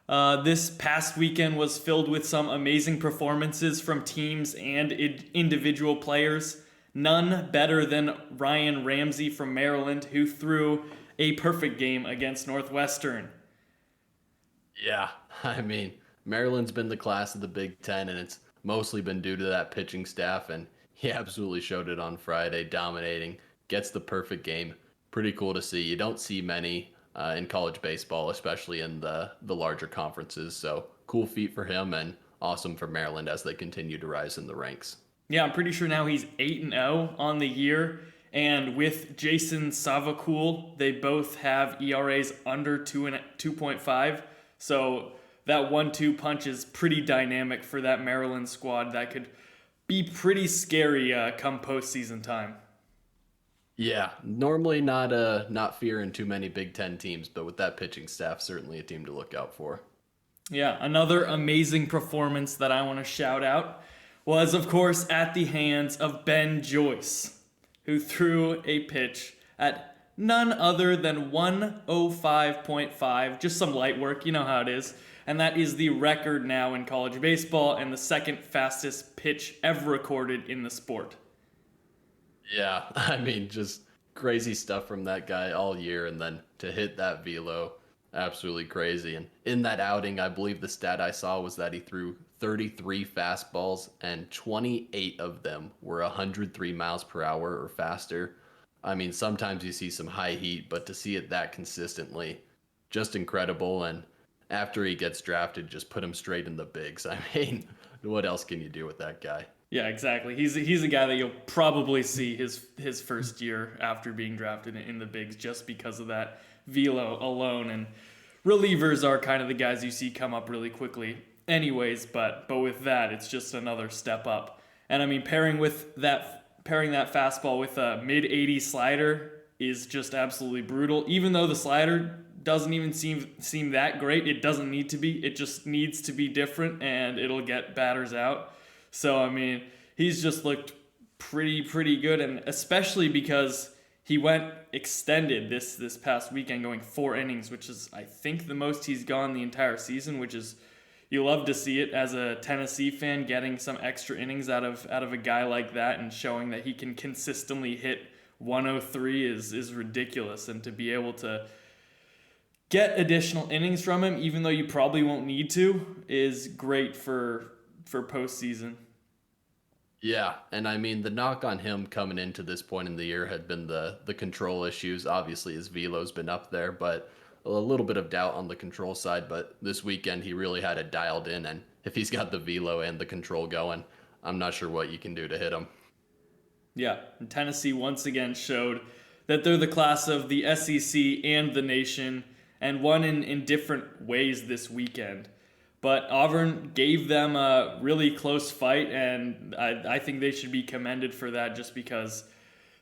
This past weekend was filled with some amazing performances from teams and individual players. None better than Ryan Ramsey from Maryland, who threw a perfect game against Northwestern. Yeah, I mean, Maryland's been the class of the Big Ten, and it's mostly been due to that pitching staff, and he absolutely showed it on Friday, dominating, gets the perfect game. Pretty cool to see. You don't see many in college baseball, especially in the larger conferences. So cool feat for him, and awesome for Maryland as they continue to rise in the ranks. Yeah, I'm pretty sure now he's 8-0 on the year. And with Jason Savakul, they both have ERAs under 2.5. So that 1-2 punch is pretty dynamic for that Maryland squad that could be pretty scary come postseason time. Yeah, normally not fearing too many Big Ten teams, but with that pitching staff, certainly a team to look out for. Yeah, another amazing performance that I want to shout out was, of course, at the hands of Ben Joyce, who threw a pitch at none other than 105.5, just some light work, you know how it is. And that is the record now in college baseball and the second fastest pitch ever recorded in the sport. Yeah, I mean, just crazy stuff from that guy all year, and then to hit that velo, absolutely crazy. And in that outing, I believe the stat I saw was that he threw 33 fastballs, and 28 of them were 103 miles per hour or faster. I mean, sometimes you see some high heat, but to see it that consistently, just incredible. And after he gets drafted, just put him straight in the bigs. I mean, what else can you do with that guy? Yeah, exactly. He's a guy that you'll probably see his first year after being drafted in the bigs just because of that velo alone. And relievers are kind of the guys you see come up really quickly anyways, but with that, it's just another step up. And I mean, pairing that fastball with a mid 80 slider is just absolutely brutal. Even though the slider doesn't even seem that great, it doesn't need to be. It just needs to be different, and it'll get batters out. So I mean, he's just looked pretty good, and especially because he went extended this past weekend, going 4 innings, which is I think the most he's gone the entire season, which is you love to see it as a Tennessee fan, getting some extra innings out of a guy like that and showing that he can consistently hit 103 is ridiculous, and to be able to get additional innings from him, even though you probably won't need to, is great for postseason. Yeah, and I mean the knock on him coming into this point in the year had been the control issues. Obviously, his velo's been up there, but a little bit of doubt on the control side. But this weekend, he really had it dialed in, and if he's got the velo and the control going, I'm not sure what you can do to hit him. Yeah, and Tennessee once again showed that they're the class of the SEC and the nation, and won in different ways this weekend. But Auburn gave them a really close fight, and I think they should be commended for that just because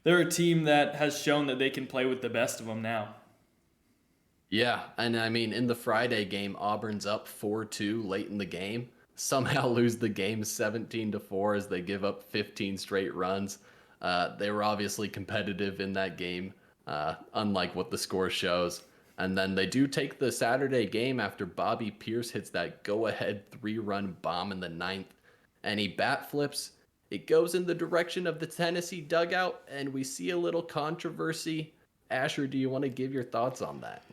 they're a team that has shown that they can play with the best of them now. Yeah, and I mean in the Friday game, Auburn's up 4-2 late in the game. Somehow lose the game 17-4 as they give up 15 straight runs. They were obviously competitive in that game, unlike what the score shows. And then they do take the Saturday game after Bobby Pierce hits that go-ahead 3-run bomb in the ninth, and he bat flips. It goes in the direction of the Tennessee dugout, and we see a little controversy. Asher, do you want to give your thoughts on that?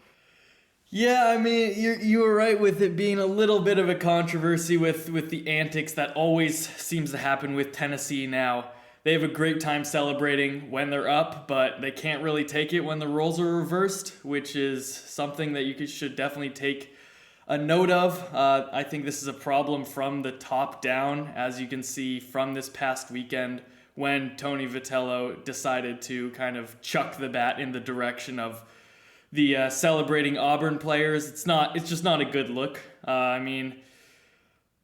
Yeah, I mean, you were right with it being a little bit of a controversy with the antics that always seems to happen with Tennessee now. They have a great time celebrating when they're up, but they can't really take it when the roles are reversed, which is something that should definitely take a note of. I think this is a problem from the top down, as you can see from this past weekend when Tony Vitello decided to kind of chuck the bat in the direction of the celebrating Auburn players. It's just not a good look. I mean,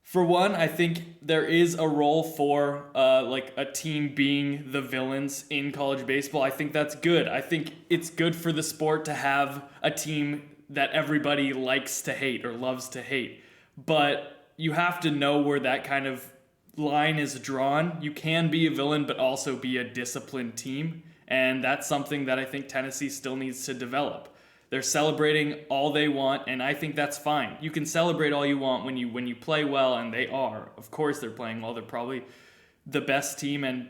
for one, I think there is a role for like a team being the villains in college baseball. I think that's good. I think it's good for the sport to have a team that everybody likes to hate or loves to hate. But you have to know where that kind of line is drawn. You can be a villain, but also be a disciplined team. And that's something that I think Tennessee still needs to develop. They're celebrating all they want, and I think that's fine. You can celebrate all you want when you play well, and they are. Of course, they're playing well. They're probably the best team and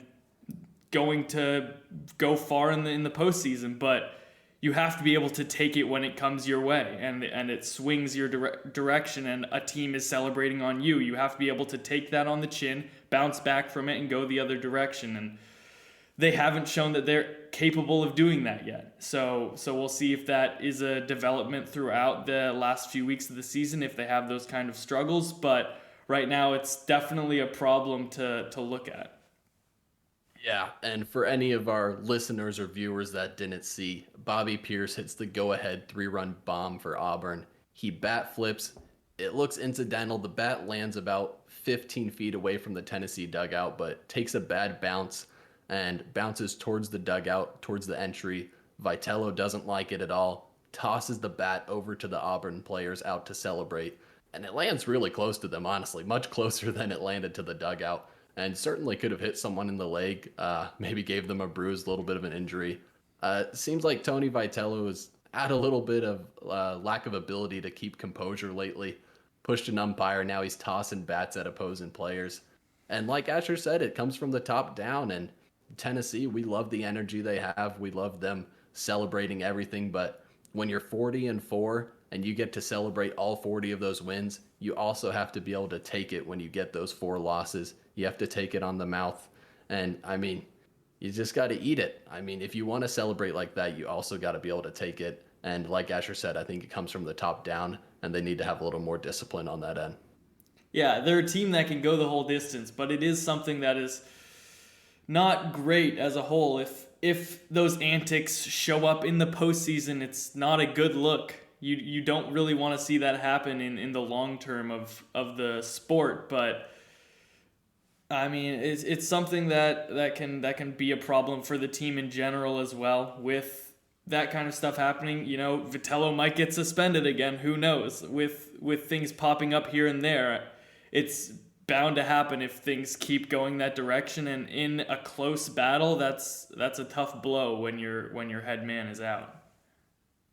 going to go far in the postseason. But you have to be able to take it when it comes your way, and it swings your direction, and a team is celebrating on you. You have to be able to take that on the chin, bounce back from it, and go the other direction. And they haven't shown that they're capable of doing that yet. So we'll see if that is a development throughout the last few weeks of the season, if they have those kind of struggles. But right now, it's definitely a problem to look at. Yeah, and for any of our listeners or viewers that didn't see, Bobby Pierce hits the go-ahead 3-run bomb for Auburn. He bat flips. It looks incidental. The bat lands about 15 feet away from the Tennessee dugout, but takes a bad bounce and bounces towards the dugout, towards the entry. Vitello doesn't like it at all, tosses the bat over to the Auburn players out to celebrate, and it lands really close to them, honestly, much closer than it landed to the dugout, and certainly could have hit someone in the leg, maybe gave them a bruise, a little bit of an injury. Seems like Tony Vitello has had a little bit of lack of ability to keep composure lately. Pushed an umpire, now he's tossing bats at opposing players. And like Asher said, it comes from the top down, and Tennessee, we love the energy they have. We love them celebrating everything. But when you're 40-4 and you get to celebrate all 40 of those wins, you also have to be able to take it when you get those 4 losses. You have to take it on the mouth. And I mean, you just got to eat it. I mean, if you want to celebrate like that, you also got to be able to take it. And like Asher said, I think it comes from the top down, and they need to have a little more discipline on that end. Yeah, they're a team that can go the whole distance, but it is something that is not great as a whole. If those antics show up in the postseason, it's not a good look. You don't really want to see that happen in the long term of the sport, but I mean it's something that can be a problem for the team in general as well. With that kind of stuff happening, Vitello might get suspended again. Who knows? With things popping up here and there, it's bound to happen if things keep going that direction. And in a close battle, that's a tough blow when your head man is out.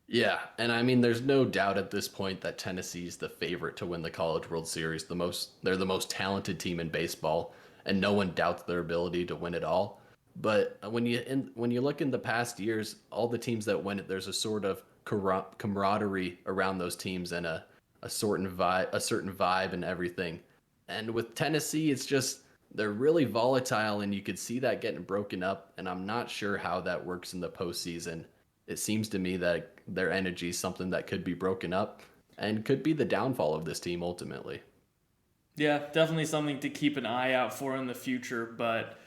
Yeah, and I mean, there's no doubt at this point that Tennessee's the favorite to win the College World Series. They're the most talented team in baseball, and no one doubts their ability to win it all. But when you look in the past years, all the teams that win it, there's a sort of camaraderie around those teams and a certain vibe and everything. And with Tennessee, it's just they're really volatile, and you could see that getting broken up. And I'm not sure how that works in the postseason. It seems to me that their energy is something that could be broken up and could be the downfall of this team ultimately. Yeah, definitely something to keep an eye out for in the future. But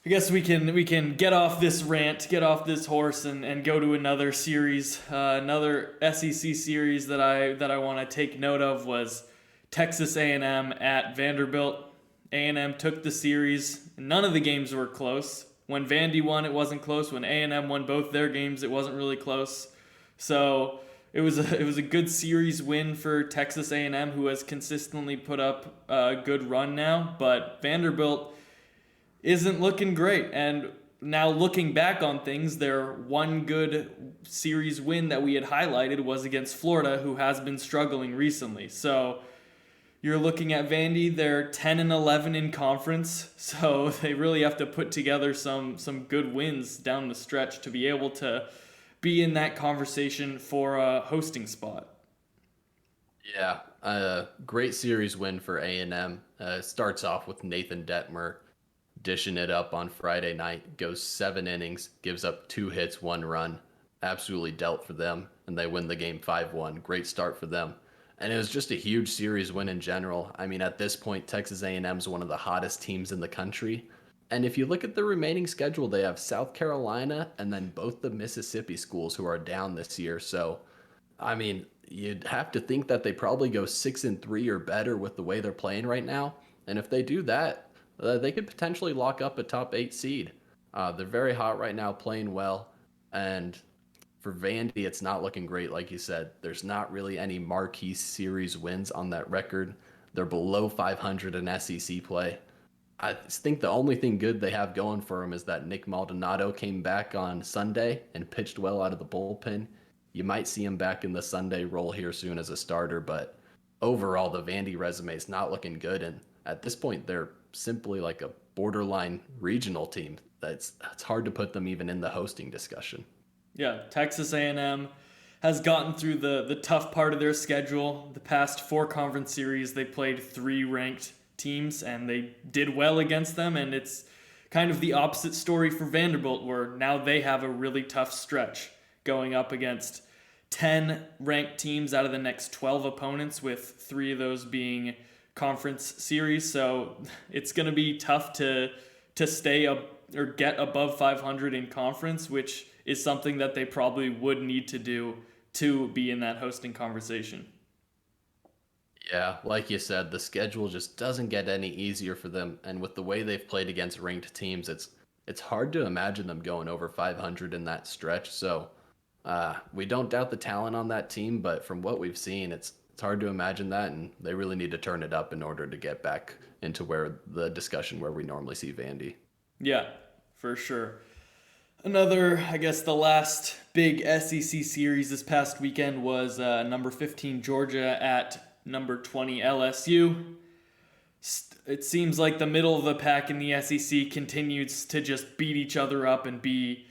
I guess we can get off this rant, get off this horse, and go to another series. Another SEC series that I want to take note of was Texas A&M at Vanderbilt. A&M took the series. None of the games were close. When Vandy won, it wasn't close. When A&M won both their games, it wasn't really close. So it was a good series win for Texas A&M, who has consistently put up a good run now. But Vanderbilt isn't looking great. And now looking back on things, their one good series win that we had highlighted was against Florida, who has been struggling recently. So you're looking at Vandy, they're 10-11 in conference, so they really have to put together some good wins down the stretch to be able to be in that conversation for a hosting spot. Yeah, great series win for A&M. Starts off with Nathan Detmer dishing it up on Friday night, goes 7 innings, gives up 2 hits, 1 run. Absolutely dealt for them, and they win the game 5-1. Great start for them. And it was just a huge series win in general. I mean, at this point, Texas A&M is one of the hottest teams in the country. And if you look at the remaining schedule, they have South Carolina and then both the Mississippi schools who are down this year. So, I mean, you'd have to think that they probably go 6-3 or better with the way they're playing right now. And if they do that, they could potentially lock up a top 8 seed. They're very hot right now, playing well. And for Vandy, it's not looking great, like you said. There's not really any marquee series wins on that record. They're below 500 in SEC play. I think the only thing good they have going for them is that Nick Maldonado came back on Sunday and pitched well out of the bullpen. You might see him back in the Sunday role here soon as a starter, but overall, the Vandy resume is not looking good. And at this point, they're simply like a borderline regional team. It's hard to put them even in the hosting discussion. Yeah, Texas A&M has gotten through the tough part of their schedule. The past 4 conference series, they played 3 ranked teams, and they did well against them. And it's kind of the opposite story for Vanderbilt, where now they have a really tough stretch going up against 10 ranked teams out of the next 12 opponents, with 3 of those being conference series. So it's going to be tough to stay up or get above 500 in conference, which is something that they probably would need to do to be in that hosting conversation. Yeah, like you said, the schedule just doesn't get any easier for them, and with the way they've played against ranked teams, it's hard to imagine them going over 500 in that stretch. So we don't doubt the talent on that team, but from what we've seen, it's hard to imagine that, and they really need to turn it up in order to get back into where the discussion where we normally see Vandy. Yeah, for sure. Another, I guess, the last big SEC series this past weekend was number 15 Georgia at number 20 LSU. It seems like the middle of the pack in the SEC continues to just beat each other up and be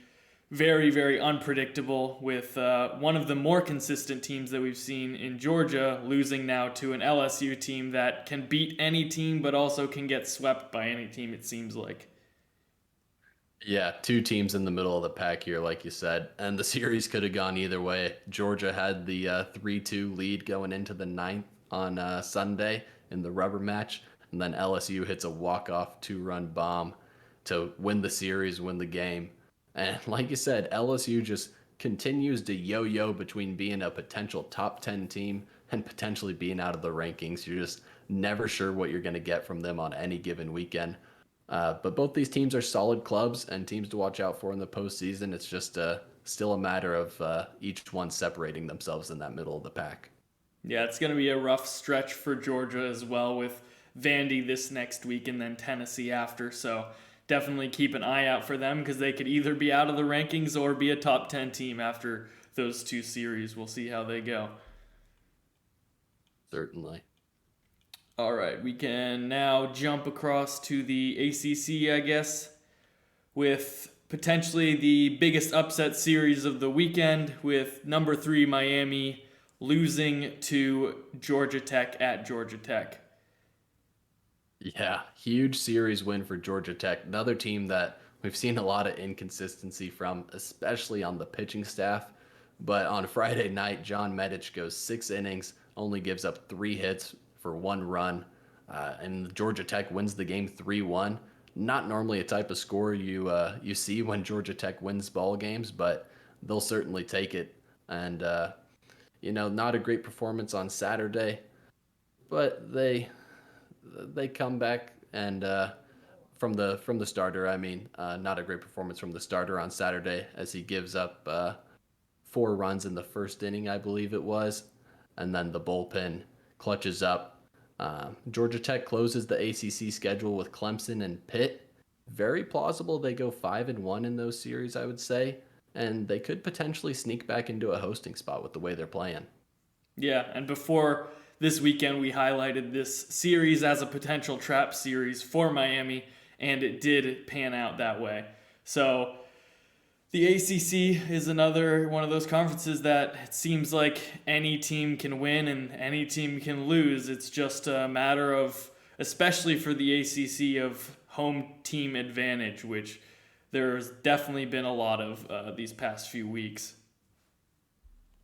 very, very unpredictable, with one of the more consistent teams that we've seen in Georgia losing now to an LSU team that can beat any team but also can get swept by any team, it seems like. Yeah, 2 teams in the middle of the pack here, like you said, and the series could have gone either way. Georgia had the 3-2 lead going into the ninth on Sunday in the rubber match, and then LSU hits a walk-off 2-run bomb to win the series, win the game. And like you said, LSU just continues to yo-yo between being a potential top 10 team and potentially being out of the rankings. You're just never sure what you're going to get from them on any given weekend. But both these teams are solid clubs and teams to watch out for in the postseason. It's just still a matter of each one separating themselves in that middle of the pack. Yeah, it's going to be a rough stretch for Georgia as well, with Vandy this next week and then Tennessee after. So definitely keep an eye out for them, because they could either be out of the rankings or be a top 10 team after those 2 series. We'll see how they go. Certainly. All right, we can now jump across to the ACC, I guess, with potentially the biggest upset series of the weekend, with number 3 Miami losing to Georgia Tech at Georgia Tech. Yeah, huge series win for Georgia Tech. Another team that we've seen a lot of inconsistency from, especially on the pitching staff. But on Friday night, John Medich goes 6 innings, only gives up 3 hits for 1 run, and Georgia Tech wins the game 3-1. Not normally a type of score you see when Georgia Tech wins ball games, but they'll certainly take it. And not a great performance on Saturday, but they come back, and from the starter, I mean, not a great performance from the starter on Saturday, as he gives up 4 runs in the first inning, I believe it was, and then the bullpen clutches up. Georgia Tech closes the ACC schedule with Clemson and Pitt. Very plausible they go 5-1 in those series, I would say, and they could potentially sneak back into a hosting spot with the way they're playing. Yeah, and before this weekend, we highlighted this series as a potential trap series for Miami, and it did pan out that way. So the ACC is another one of those conferences that it seems like any team can win and any team can lose. It's just a matter of, especially for the ACC, of home team advantage, which there's definitely been a lot of these past few weeks.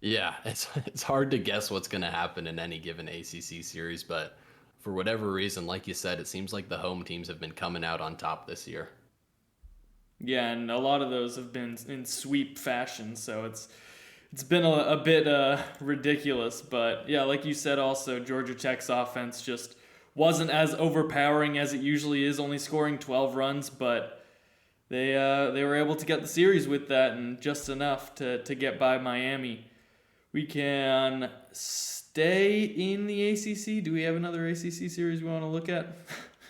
Yeah, it's hard to guess what's going to happen in any given ACC series, but for whatever reason, like you said, it seems like the home teams have been coming out on top this year. Yeah, and a lot of those have been in sweep fashion, so it's been a bit ridiculous. But yeah, like you said, also Georgia Tech's offense just wasn't as overpowering as it usually is, only scoring 12 runs, but they were able to get the series with that, and just enough to get by Miami. We can stay in the ACC. Do we have another ACC series we want to look at?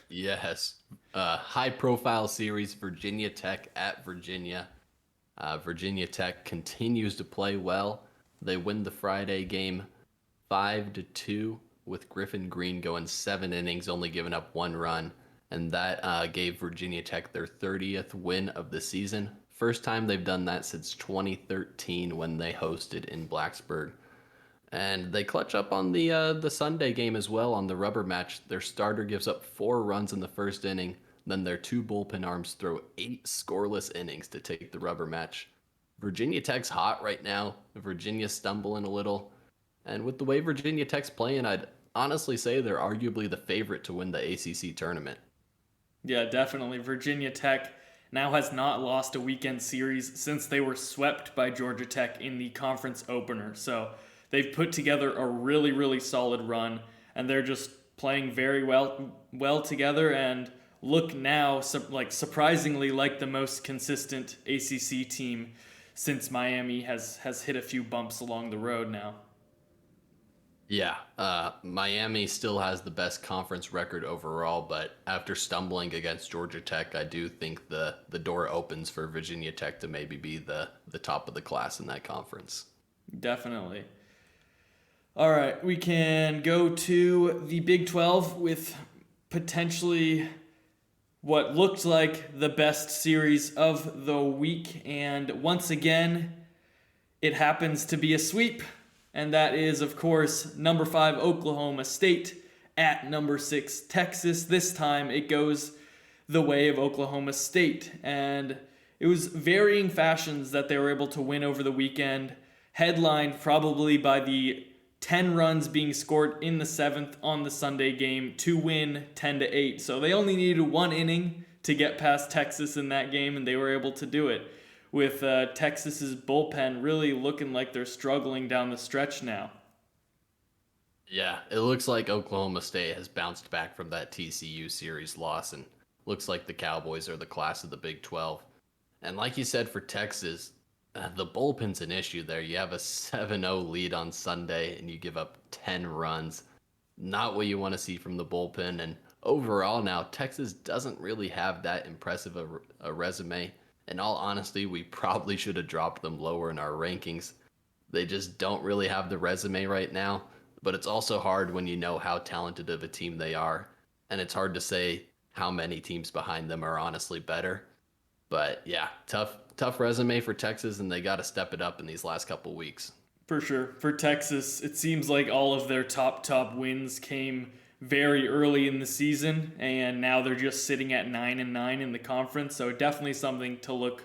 Yes. High-profile series, Virginia Tech at Virginia. Virginia Tech continues to play well. They win the Friday game 5-2 with Griffin Green going 7 innings, only giving up 1 run. And that gave Virginia Tech their 30th win of the season. First time they've done that since 2013 when they hosted in Blacksburg. And they clutch up on the Sunday game as well on the rubber match. Their starter gives up 4 runs in the first inning. Then their 2 bullpen arms throw 8 scoreless innings to take the rubber match. Virginia Tech's hot right now. Virginia's stumbling a little. And with the way Virginia Tech's playing, I'd honestly say they're arguably the favorite to win the ACC tournament. Yeah, definitely. Virginia Tech now has not lost a weekend series since they were swept by Georgia Tech in the conference opener. So they've put together a really, really solid run, and they're just playing very well together and look now surprisingly like the most consistent ACC team since Miami has hit a few bumps along the road now. Yeah, Miami still has the best conference record overall, but after stumbling against Georgia Tech, I do think the door opens for Virginia Tech to maybe be the top of the class in that conference. Definitely. All right, we can go to the Big 12 with potentially what looked like the best series of the week, and once again, it happens to be a sweep. And that is, of course, number 5 Oklahoma State at number 6 Texas. This time it goes the way of Oklahoma State. And it was varying fashions that they were able to win over the weekend, headlined probably by the 10 runs being scored in the 7th on the Sunday game to win 10-8. So they only needed 1 inning to get past Texas in that game, and they were able to do it, with Texas's bullpen really looking like they're struggling down the stretch now. Yeah, it looks like Oklahoma State has bounced back from that TCU series loss, and looks like the Cowboys are the class of the Big 12. And like you said, for Texas, the bullpen's an issue there. You have a 7-0 lead on Sunday, and you give up 10 runs. Not what you want to see from the bullpen. And overall now, Texas doesn't really have that impressive a resume. In all honesty, we probably should have dropped them lower in our rankings. They just don't really have the resume right now, but it's also hard when you know how talented of a team they are, and it's hard to say how many teams behind them are honestly better. But yeah, tough resume for Texas, and they got to step it up in these last couple weeks. For sure. For Texas, it seems like all of their top wins came very early in the season, and now they're just sitting at 9-9 in the conference. So definitely something to look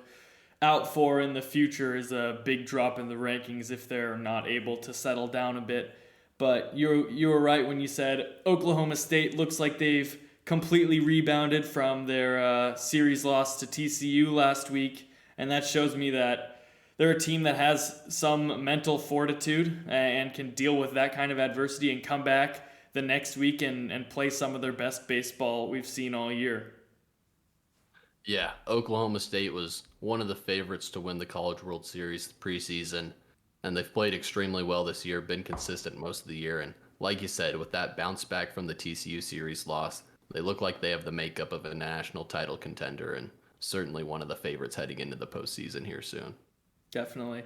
out for in the future is a big drop in the rankings if they're not able to settle down a bit. But you were right when you said Oklahoma State looks like they've completely rebounded from their series loss to TCU last week, and that shows me that they're a team that has some mental fortitude and can deal with that kind of adversity and come back the next week and play some of their best baseball we've seen all year. Yeah, Oklahoma State was one of the favorites to win the College World Series preseason, and they've played extremely well this year, been consistent most of the year, and like you said, with that bounce back from the TCU series loss, they look like they have the makeup of a national title contender and certainly one of the favorites heading into the postseason here soon. Definitely.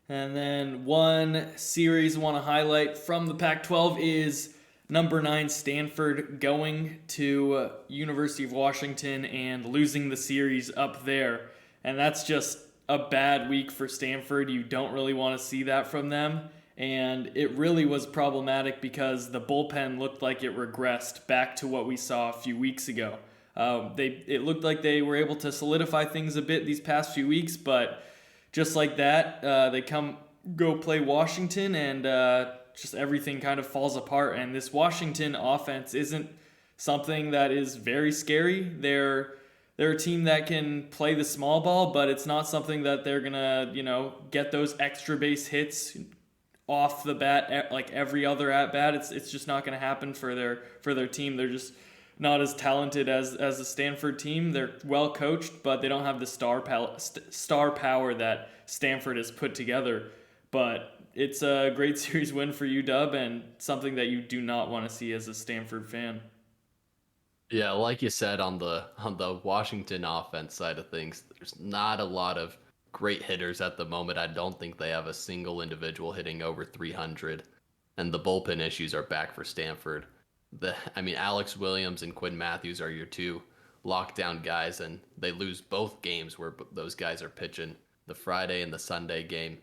And then one series I want to highlight from the Pac-12 is number 9 Stanford going to University of Washington and losing the series up there. And that's just a bad week for Stanford. You don't really want to see that from them. And it really was problematic because the bullpen looked like it regressed back to what we saw a few weeks ago. It looked like they were able to solidify things a bit these past few weeks, but just like that, they go play Washington and just everything kind of falls apart. And this Washington offense isn't something that is very scary. They're a team that can play the small ball, but it's not something that they're gonna, get those extra base hits off the bat like every other at bat. It's just not gonna happen for their team. They're just not as talented as the Stanford team. They're well coached, but they don't have the star power that Stanford has put together. But it's a great series win for UW and something that you do not want to see as a Stanford fan. Yeah, like you said, on the Washington offense side of things, there's not a lot of great hitters at the moment. I don't think they have a single individual hitting over 300. And the bullpen issues are back for Stanford. Alex Williams and Quinn Matthews are your two lockdown guys, and they lose both games where those guys are pitching, the Friday and the Sunday game.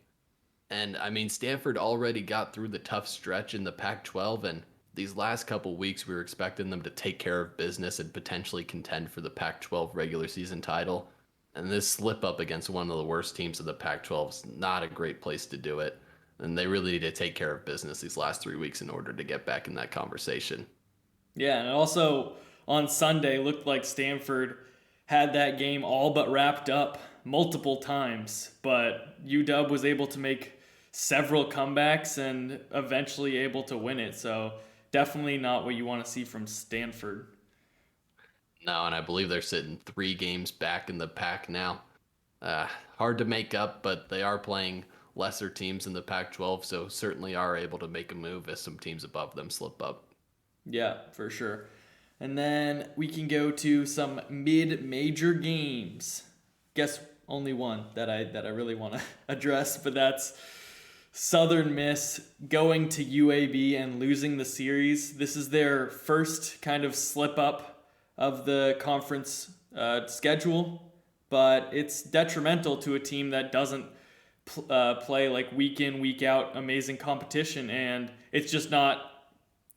And Stanford already got through the tough stretch in the Pac-12, and these last couple weeks we were expecting them to take care of business and potentially contend for the Pac-12 regular season title. And this slip up against one of the worst teams of the Pac-12 is not a great place to do it. And they really need to take care of business these last 3 weeks in order to get back in that conversation. Yeah, and also on Sunday looked like Stanford had that game all but wrapped up multiple times, but UW was able to make several comebacks and eventually able to win it. So definitely not what you want to see from Stanford. No, and I believe they're sitting 3 games back in the pack now. Hard to make up, but they are playing lesser teams in the Pac-12, so certainly are able to make a move as some teams above them slip up. Yeah, for sure. And then we can go to some mid-major games. Guess only one that I really want to address, but that's Southern Miss going to UAB and losing the series. This is their first kind of slip up of the conference schedule, but it's detrimental to a team that doesn't play like week in, week out amazing competition, and it's just not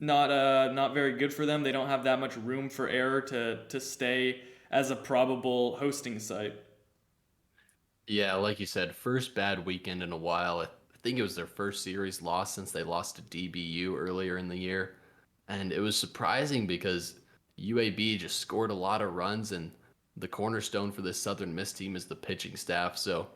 very good for them. They don't have that much room for error to stay as a probable hosting site. Yeah, like you said, first bad weekend in a while. I think it was their first series loss since they lost to DBU earlier in the year. And it was surprising because UAB just scored a lot of runs, and the cornerstone for this Southern Miss team is the pitching staff. So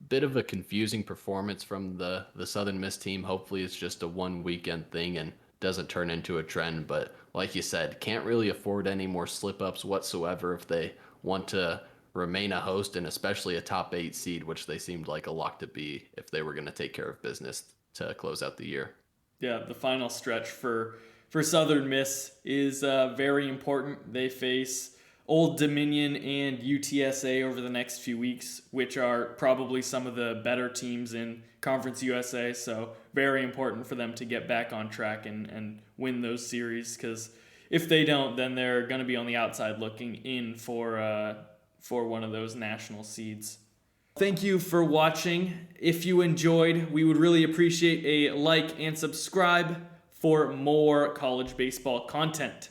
bit of a confusing performance from the Southern Miss team. Hopefully it's just a one weekend thing and doesn't turn into a trend. But like you said, can't really afford any more slip-ups whatsoever if they want to remain a host, and especially a top 8 seed, which they seemed like a lock to be if they were going to take care of business to close out the year. Yeah, the final stretch for Southern Miss is very important. They face Old Dominion and UTSA over the next few weeks, which are probably some of the better teams in Conference USA. So very important for them to get back on track and win those series, because if they don't, then they're going to be on the outside looking in for one of those national seeds. Thank you for watching. If you enjoyed, we would really appreciate a like and subscribe for more college baseball content.